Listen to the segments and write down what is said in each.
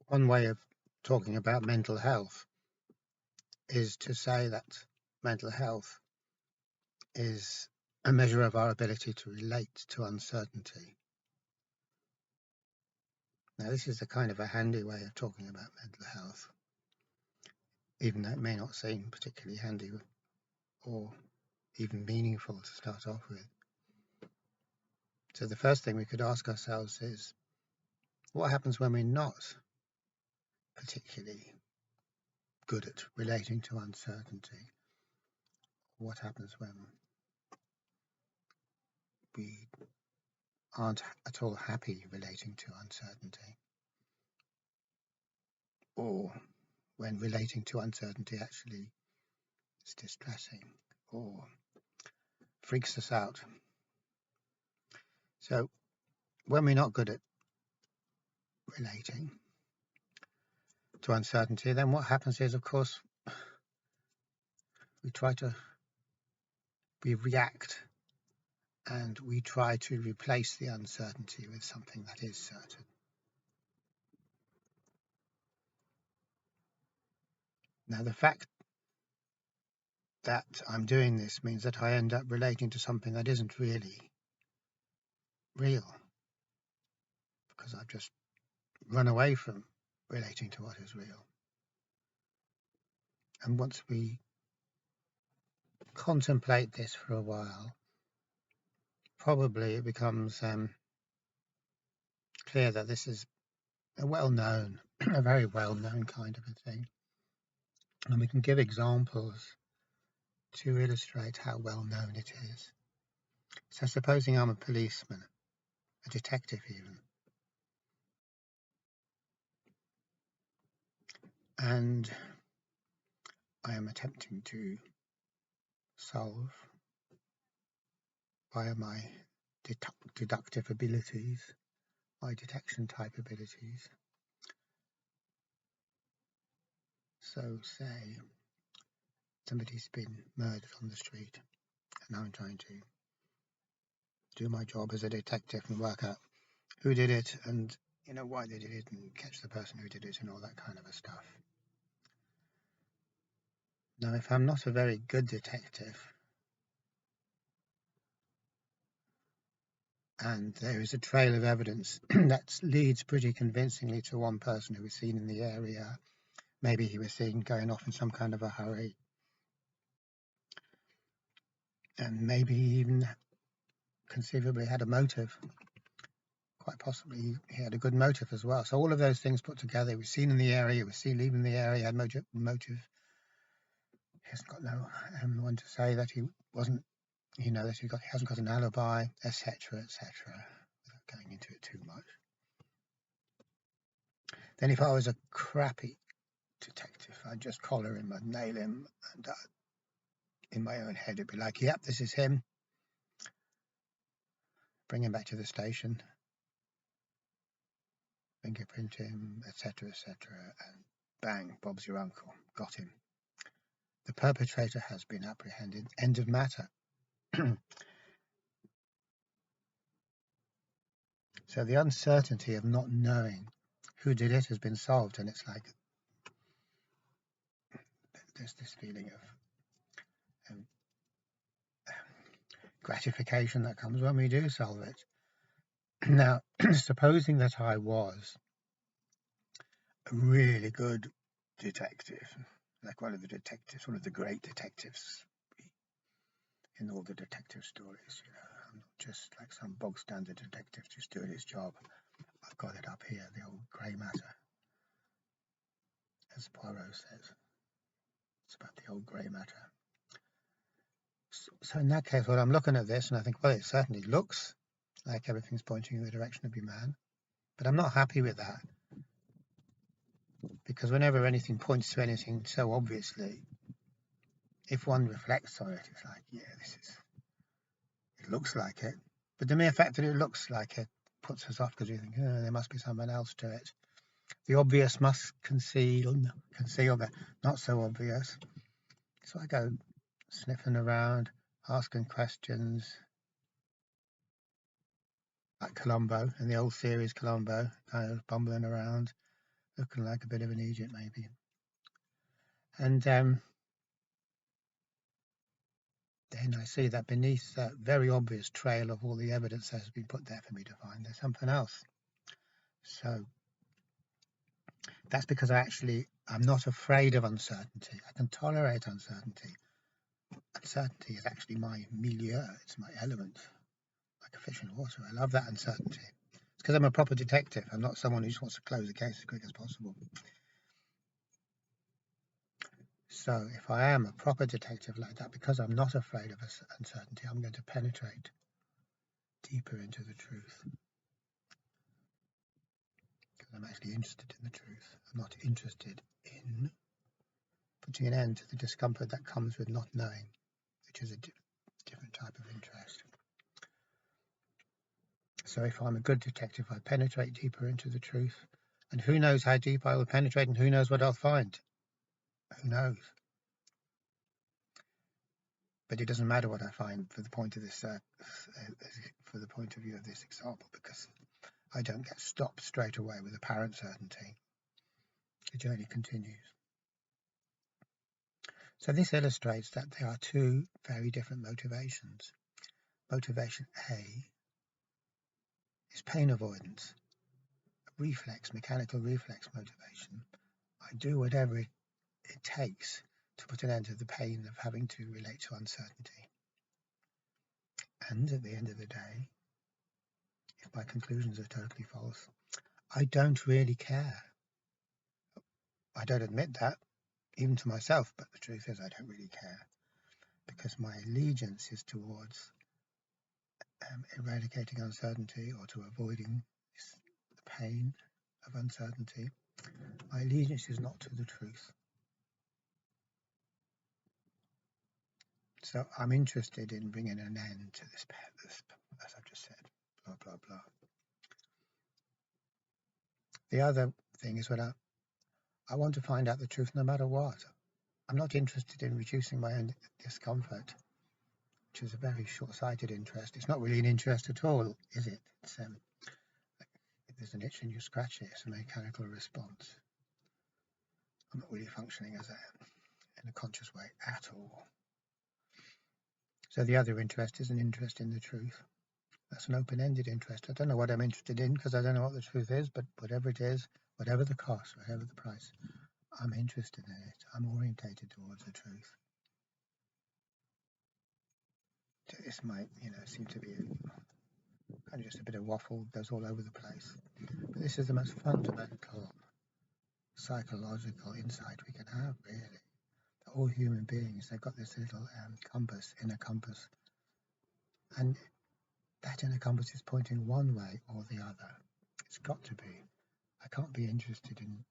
One way of talking about mental health is to say that mental health is a measure of our ability to relate to uncertainty. Now, this is a kind of a handy way of talking about mental health, even though it may not seem particularly handy or even meaningful to start off with. So the first thing we could ask ourselves is, what happens when we're not particularly good at relating to uncertainty? What happens when we aren't at all happy relating to uncertainty? Or when relating to uncertainty actually is distressing or freaks us out? So when we're not good at relating to uncertainty, then what happens is, of course, we react and we try to replace the uncertainty with something that is certain. Now, the fact that I'm doing this means that I end up relating to something that isn't really real, because I've just run away from relating to what is real. And once we contemplate this for a while, probably it becomes clear that this is a well-known, a very well-known kind of a thing. And we can give examples to illustrate how well-known it is. So supposing I'm a policeman, a detective even, and I am attempting to solve via my deductive abilities, my detection type abilities. So say somebody's been murdered on the street, and I'm trying to do my job as a detective and work out who did it and why they did it and catch the person who did it and all that kind of a stuff. Now, if I'm not a very good detective and there is a trail of evidence that leads pretty convincingly to one person who was seen in the area, maybe he was seen going off in some kind of a hurry, and maybe he even conceivably had a motive. Quite possibly he had a good motive as well. So all of those things put together, he was seen in the area, he was seen leaving the area, had motive. He hasn't got no one to say that he wasn't, that he hasn't got an alibi, etc., without going into it too much. Then if I was a crappy detective, I'd just collar him, I'd nail him, and in my own head it'd be like, yep, this is him. Bring him back to the station, fingerprint him, etc., and bang, Bob's your uncle, got him. The perpetrator has been apprehended. End of matter. So the uncertainty of not knowing who did it has been solved, and it's like there's this feeling of gratification that comes when we do solve it. Now, supposing that I was a really good detective, like one of the great detectives in all the detective stories, I'm not just like some bog standard detective just doing his job. I've got it up here, the old grey matter, as Poirot says. It's about the old grey matter. So in that case, well, I'm looking at this and I think, well, it certainly looks like everything's pointing in the direction of your man, but I'm not happy with that, because whenever anything points to anything so obviously, if one reflects on it, it's like, yeah, it looks like it. But the mere fact that it looks like it puts us off, because we think, oh, there must be someone else to it. The obvious must conceal the not so obvious. So I go sniffing around, asking questions, like Columbo in the old series Columbo, kind of bumbling around, looking like a bit of an Egypt maybe. And then I see that beneath that very obvious trail of all the evidence that has been put there for me to find, there's something else. So that's because I'm not afraid of uncertainty. I can tolerate uncertainty. Uncertainty is actually my milieu. It's my element, like a fish in water. I love that uncertainty. It's because I'm a proper detective. I'm not someone who just wants to close the case as quick as possible. So if I am a proper detective like that, because I'm not afraid of uncertainty, I'm going to penetrate deeper into the truth. Because I'm actually interested in the truth. I'm not interested in putting an end to the discomfort that comes with not knowing, which is a different type of interest. So if I'm a good detective, I penetrate deeper into the truth. And who knows how deep I will penetrate, and who knows what I'll find. Who knows? But it doesn't matter what I find for the point of this, for the point of view of this example, because I don't get stopped straight away with apparent certainty. The journey continues. So this illustrates that there are two very different motivations. Motivation A is pain avoidance, a reflex, mechanical reflex motivation. I do whatever it takes to put an end to the pain of having to relate to uncertainty. And at the end of the day, if my conclusions are totally false, I don't really care. I don't admit that, even to myself, but the truth is I don't really care, because my allegiance is towards eradicating uncertainty, or to avoiding the pain of uncertainty. My allegiance is not to the truth. So I'm interested in bringing an end to this, as I've just said, blah, blah, blah. The other thing is that I want to find out the truth no matter what. I'm not interested in reducing my own discomfort, which is a very short-sighted interest. It's not really an interest at all, is it? It's, if there's an itch and you scratch it, it's a mechanical response. I'm not really functioning in a conscious way at all. So the other interest is an interest in the truth. That's an open-ended interest. I don't know what I'm interested in, because I don't know what the truth is, but whatever it is, whatever the cost, whatever the price, I'm interested in it. I'm orientated towards the truth. So this might, seem to be kind of just a bit of waffle, goes all over the place. But this is the most fundamental psychological insight we can have, really. All human beings, they've got this little compass, inner compass. And that inner compass is pointing one way or the other. It's got to be. I can't be interested in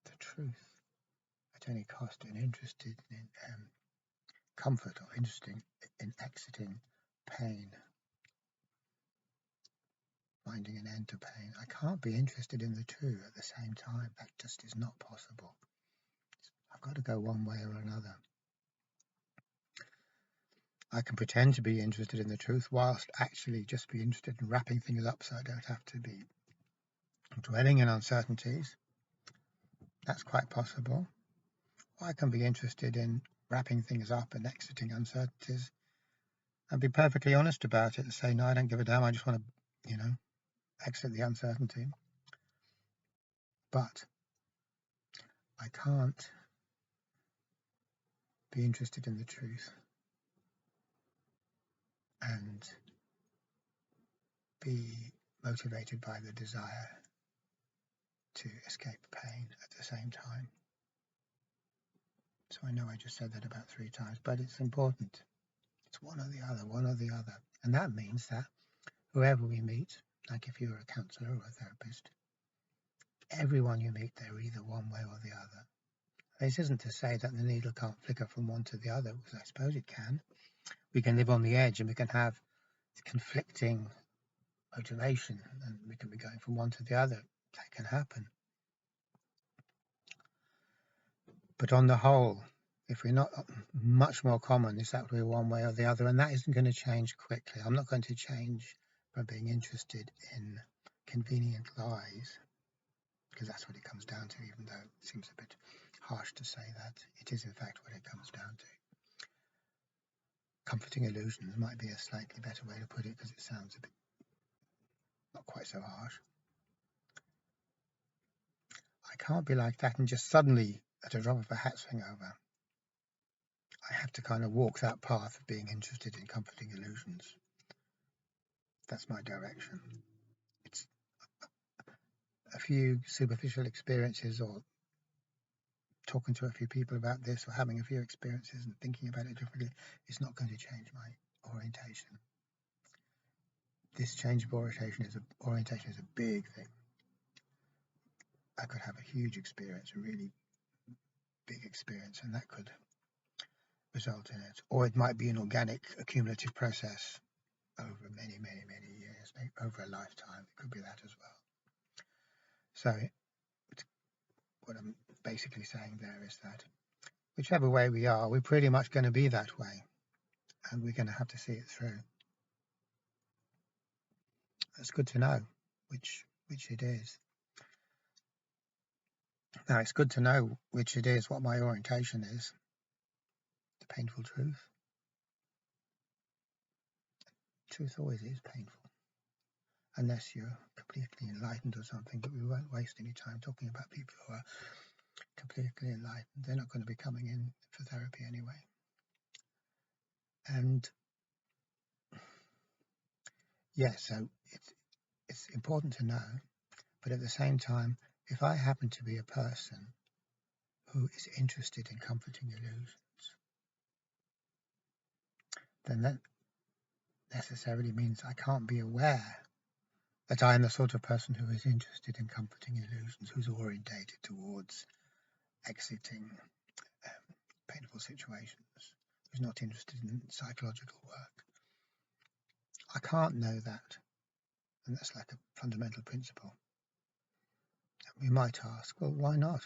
the truth at any cost, and interested in comfort, or interested in exiting pain, finding an end to pain. I can't be interested in the two at the same time. That just is not possible. I've got to go one way or another. I can pretend to be interested in the truth whilst actually just be interested in wrapping things up, so I don't have to be dwelling in uncertainties. That's quite possible. Or I can be interested in wrapping things up and exiting uncertainties and be perfectly honest about it and say, no, I don't give a damn, I just want to, exit the uncertainty. But I can't be interested in the truth and be motivated by the desire to escape pain at the same time. So I know I just said that about 3 times, but it's important. It's one or the other, one or the other. And that means that whoever we meet, like if you're a counsellor or a therapist, everyone you meet, they're either one way or the other. This isn't to say that the needle can't flicker from one to the other, because I suppose it can. We can live on the edge and we can have conflicting motivation, and we can be going from one to the other. That can happen. But on the whole, if we're not, much more common is that we're one way or the other, and that isn't going to change quickly. I'm not going to change from being interested in convenient lies because that's what it comes down to, even though it seems a bit harsh to say that. It is in fact what it comes down to. Comforting illusions might be a slightly better way to put it, because it sounds a bit not quite so harsh. I can't be like that and just suddenly, at a drop of a hat, swing over. I have to kind of walk that path of being interested in comforting illusions. That's my direction. It's a few superficial experiences, or talking to a few people about this, or having a few experiences and thinking about it differently. It's not going to change my orientation. This change of orientation is a big thing. I could have a huge experience, a really big experience, and that could result in it. Or it might be an organic, accumulative process over many, many, many years, maybe over a lifetime. It could be that as well. So what I'm basically saying there is that whichever way we are, we're pretty much going to be that way, and we're going to have to see it through. It's good to know which it is. Now, it's good to know which it is, what my orientation is. The painful truth. Truth always is painful, unless you're completely enlightened or something, but we won't waste any time talking about people who are completely enlightened. They're not going to be coming in for therapy anyway. And yeah, so it's important to know, but at the same time, if I happen to be a person who is interested in comforting illusions, then that necessarily means I can't be aware that I am the sort of person who is interested in comforting illusions, who's orientated towards exiting painful situations, who's not interested in psychological work. I can't know that, and that's like a fundamental principle. We might ask, well, why not?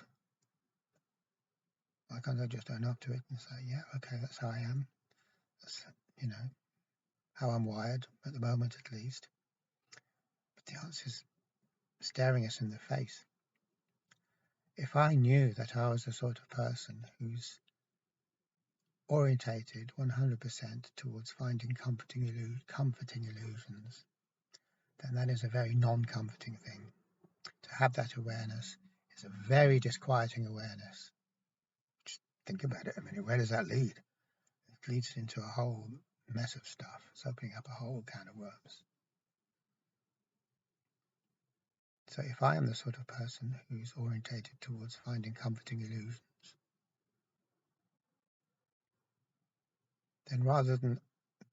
Why can't I just own up to it and say, yeah, okay, that's how I am. That's, how I'm wired at the moment, at least. But the answer is staring us in the face. If I knew that I was the sort of person who's orientated 100% towards finding comforting illusions, then that is a very non-comforting thing. To have that awareness is a very disquieting awareness. Just think about it. I mean, where does that lead? It leads into a whole mess of stuff. It's opening up a whole can of worms. So if I am the sort of person who's orientated towards finding comforting illusions, then rather than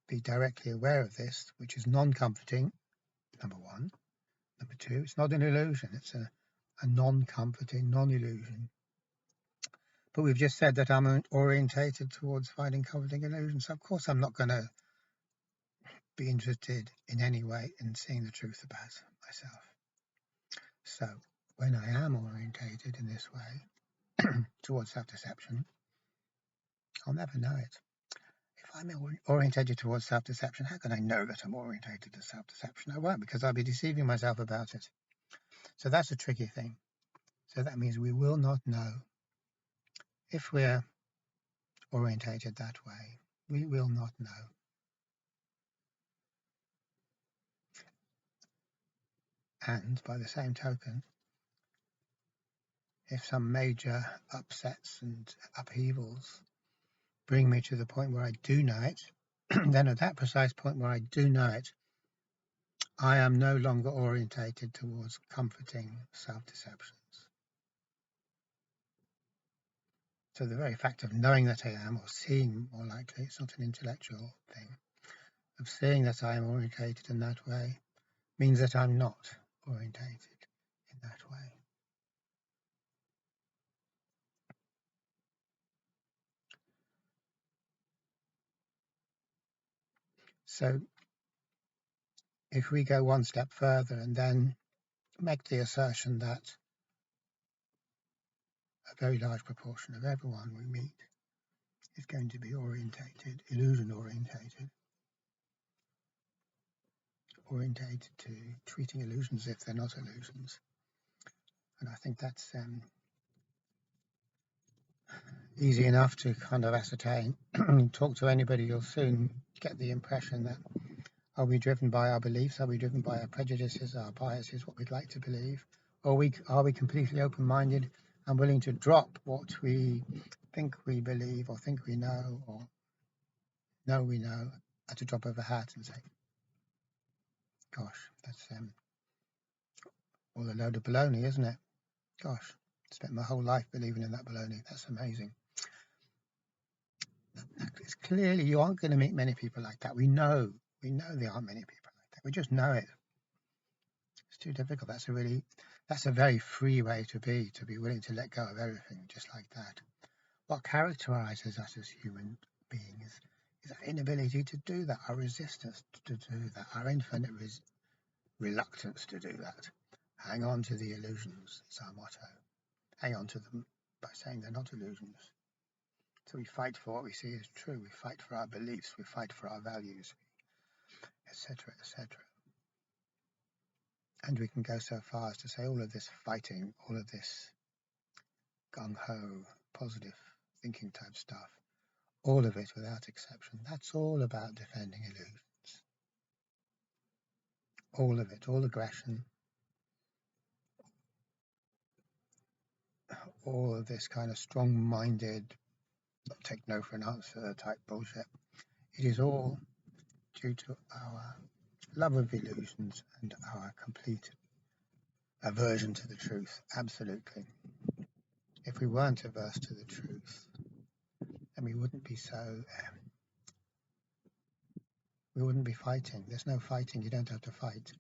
be directly aware of this, which is non-comforting, number one. Number two, it's not an illusion, it's a non-comforting, non-illusion. But we've just said that I'm orientated towards finding comforting illusions. So of course I'm not going to be interested in any way in seeing the truth about myself. So when I am orientated in this way towards self-deception, I'll never know it. If I'm orientated towards self-deception, how can I know that I'm orientated to self-deception? I won't, because I'll be deceiving myself about it. So that's a tricky thing. So that means we will not know if we're orientated that way. We will not know. And by the same token, if some major upsets and upheavals bring me to the point where I do know it, then at that precise point where I do know it, I am no longer orientated towards comforting self-deceptions. So the very fact of knowing that I am, or seeing more likely, it's not an intellectual thing, of seeing that I am orientated in that way, means that I'm not orientated in that way. So if we go one step further and then make the assertion that a very large proportion of everyone we meet is going to be orientated, illusion orientated to treating illusions as if they're not illusions, And I think that's easy enough to kind of ascertain. Talk to anybody, you'll soon get the impression that are we driven by our beliefs? Are we driven by our prejudices, our biases, what we'd like to believe? Or are we completely open-minded and willing to drop what we think we believe or think we know or know we know at a drop of a hat and say, gosh, that's all a load of baloney, isn't it? Gosh, spent my whole life believing in that baloney. That's amazing. It's clearly you aren't going to meet many people like that. We know there aren't many people like that. We just know it. It's too difficult. That's a very free way to be willing to let go of everything just like that. What characterizes us as human beings is our inability to do that, our resistance to do that, our infinite reluctance to do that. Hang on to the illusions, it's our motto. Hang on to them by saying they're not illusions. So we fight for what we see as true, we fight for our beliefs, we fight for our values, etc., etc. And we can go so far as to say all of this fighting, all of this gung-ho, positive thinking type stuff, all of it without exception, that's all about defending illusions. All of it, all aggression, all of this kind of strong-minded, take no for an answer type bullshit. It is all due to our love of illusions and our complete aversion to the truth. Absolutely. If we weren't averse to the truth, then we wouldn't be fighting. There's no fighting. You don't have to fight.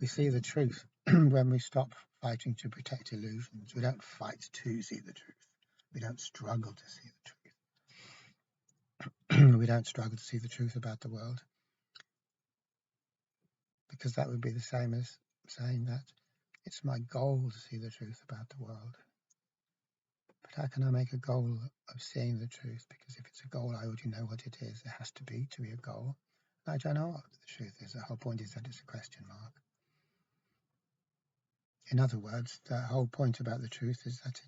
We see the truth when we stop fighting to protect illusions. We don't fight to see the truth. We don't struggle to see the truth. We don't struggle to see the truth about the world, because that would be the same as saying that it's my goal to see the truth about the world. But how can I make a goal of seeing the truth? Because if it's a goal, I already know what it is. It has to be a goal. I don't know what the truth is. The whole point is that it's a question mark. In other words, the whole point about the truth is that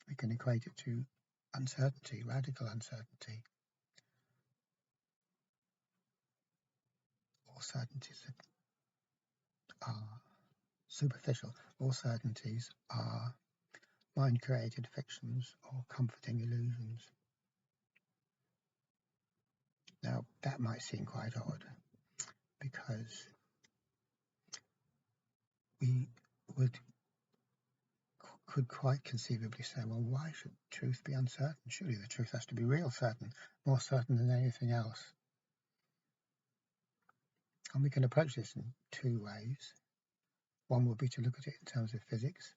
we can equate it to uncertainty, radical uncertainty. All certainties are superficial. All certainties are mind-created fictions or comforting illusions. Now, that might seem quite odd, because we could quite conceivably say, well, why should truth be uncertain? Surely the truth has to be real certain, more certain than anything else. And we can approach this in two ways. One would be to look at it in terms of physics.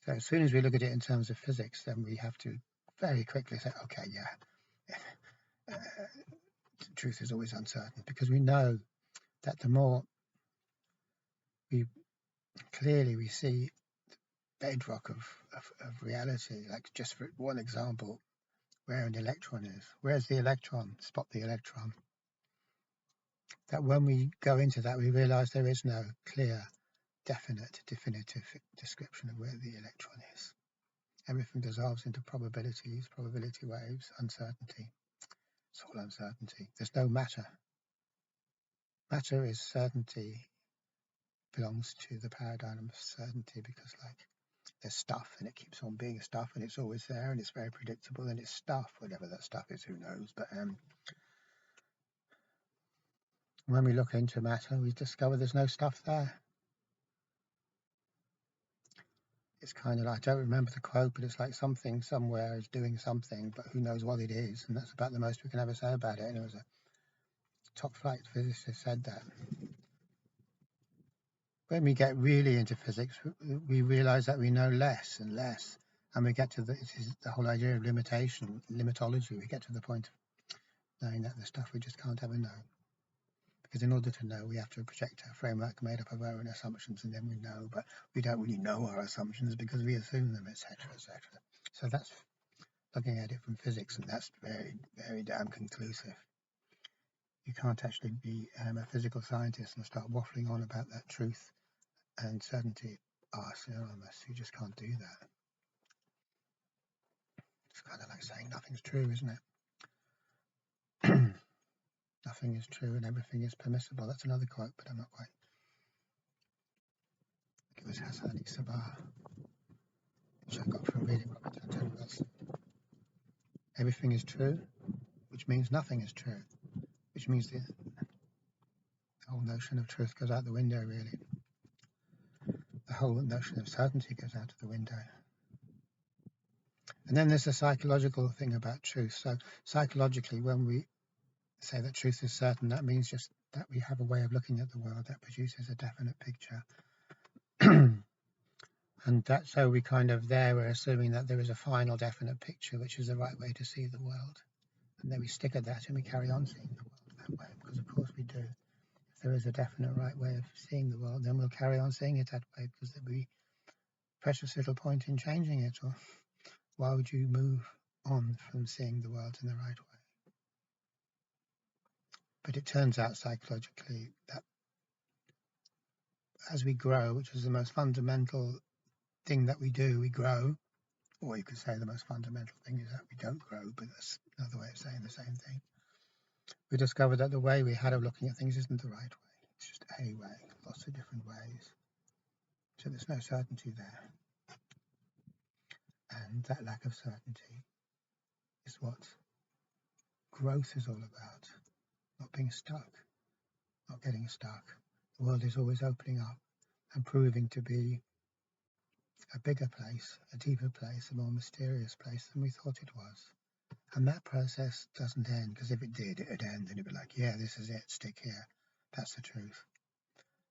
So as soon as we look at it in terms of physics, then we have to very quickly say, okay, yeah, the truth is always uncertain, because we know that the more we see bedrock of reality, like just for one example, where an electron is. Where's the electron? Spot the electron. That when we go into that, we realize there is no clear, definitive description of where the electron is. Everything dissolves into probabilities, probability waves, uncertainty. It's all uncertainty. There's no matter. Matter is certainty, belongs to the paradigm of certainty, because like there's stuff and it keeps on being stuff and it's always there and it's very predictable and it's stuff, whatever that stuff is, who knows. But when we look into matter, we discover there's no stuff there. It's kind of like, I don't remember the quote, but it's like something somewhere is doing something, but who knows what it is, and that's about the most we can ever say about it. And it was a top flight physicist said that. When we get really into physics, we realize that we know less and less, and we get to the whole idea of limitology. We get to the point of knowing that the stuff we just can't ever know. Because in order to know, we have to project a framework made up of our own assumptions, and then we know, but we don't really know our assumptions because we assume them, etc., etc. So that's looking at it from physics, and that's very, very damn conclusive. You can't actually be a physical scientist and start waffling on about that truth and certainty are synonymous. You just can't do that. It's kind of like saying nothing's true, isn't it? Nothing is true and everything is permissible. That's another quote, but I'm not quite. It was Hassan Sabah, which I got from reading Robert Anton Wilson. Everything is true, which means nothing is true, which means the whole notion of truth goes out the window, really. The whole notion of certainty goes out of the window. And then there's a psychological thing about truth. So psychologically, when we say that truth is certain, that means just that we have a way of looking at the world that produces a definite picture. And that's so we kind of we're assuming that there is a final definite picture, which is the right way to see the world. And then we stick at that and we carry on seeing the world that way, because of course we do. If there is a definite right way of seeing the world, then we'll carry on seeing it that way, because there'll be precious little point in changing it. Or why would you move on from seeing the world in the right way? But it turns out psychologically that as we grow, which is the most fundamental thing that we do, we grow. Or you could say the most fundamental thing is that we don't grow, but that's another way of saying the same thing. We discover that the way we had of looking at things isn't the right way. It's just a way, lots of different ways. So there's no certainty there. And that lack of certainty is what growth is all about. Not being stuck, not getting stuck. The world is always opening up and proving to be a bigger place, a deeper place, a more mysterious place than we thought it was. And that process doesn't end, because if it did, it'd end and it'd be like, yeah, this is it, stick here. That's the truth.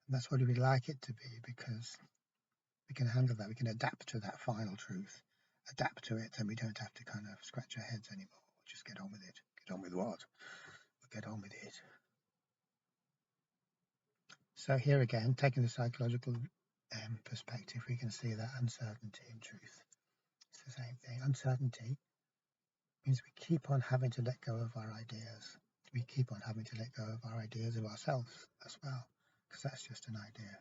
And that's what we'd like it to be, because we can handle that. We can adapt to that final truth, adapt to it, and we don't have to kind of scratch our heads anymore. We'll just get on with it. Get on with what? We'll get on with it. So here again, taking the psychological perspective, we can see that uncertainty and truth. It's the same thing. Uncertainty means we keep on having to let go of our ideas. We keep on having to let go of our ideas of ourselves as well, because that's just an idea.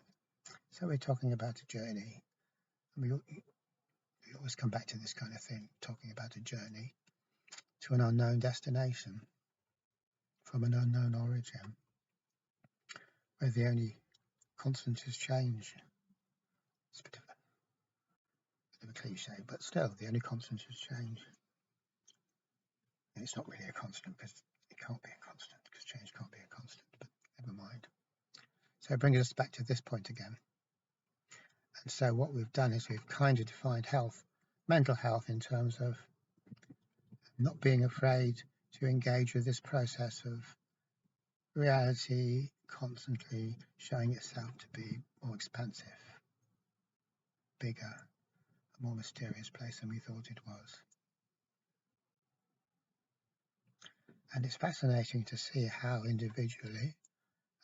So we're talking about a journey. And we always come back to this kind of thing, talking about a journey to an unknown destination from an unknown origin, where the only constant is change. It's a bit of a cliche, but still, the only constant is change. And it's not really a constant, because it can't be a constant, because change can't be a constant, but never mind. So it brings us back to this point again. And so what we've done is we've kind of defined health, mental health, in terms of not being afraid to engage with this process of reality constantly showing itself to be more expansive, bigger, a more mysterious place than we thought it was. And it's fascinating to see how individually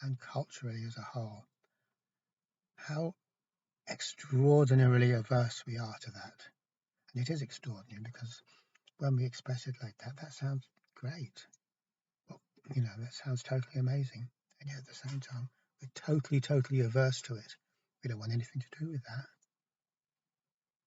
and culturally as a whole, how extraordinarily averse we are to that. And it is extraordinary, because when we express it like that, that sounds great. Well, that sounds totally amazing. And yet at the same time, we're totally averse to it. We don't want anything to do with that.